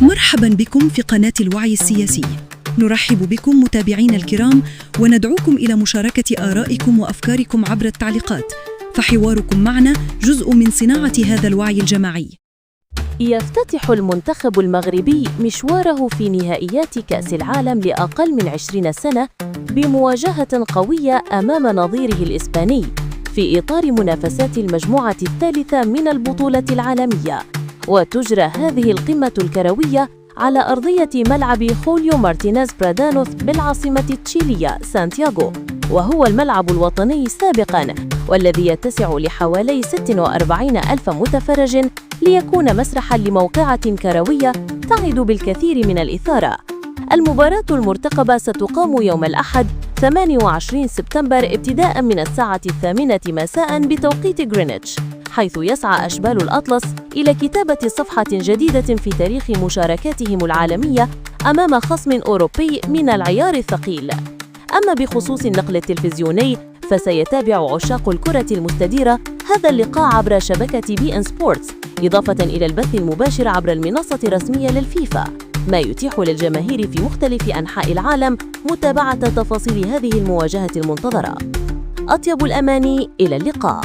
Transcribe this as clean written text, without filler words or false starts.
مرحبا بكم في قناة الوعي السياسي. نرحب بكم متابعينا الكرام وندعوكم إلى مشاركة آرائكم وأفكاركم عبر التعليقات، فحواركم معنا جزء من صناعة هذا الوعي الجماعي. يفتتح المنتخب المغربي مشواره في نهائيات كأس العالم لأقل من 20 سنة بمواجهة قوية أمام نظيره الإسباني في إطار منافسات المجموعة الثالثة من البطولة العالمية. وتجرى هذه القمة الكروية على أرضية ملعب خوليو مارتينيز برادانوث بالعاصمة التشيلية سانتياغو، وهو الملعب الوطني سابقاً والذي يتسع لحوالي 46 ألف متفرج، ليكون مسرحاً لموقعة كروية تعد بالكثير من الإثارة. المباراة المرتقبة ستقام يوم الأحد 28 سبتمبر ابتداء من الساعة 8 مساء بتوقيت غرينتش، حيث يسعى أشبال الأطلس إلى كتابة صفحة جديدة في تاريخ مشاركاتهم العالمية أمام خصم أوروبي من العيار الثقيل. أما بخصوص النقل التلفزيوني، فسيتابع عشاق الكرة المستديرة هذا اللقاء عبر شبكة بي إن سبورتس، إضافة إلى البث المباشر عبر المنصة الرسمية للفيفا، ما يتيح للجماهير في مختلف أنحاء العالم متابعة تفاصيل هذه المواجهة المنتظرة. أطيب الأماني، إلى اللقاء.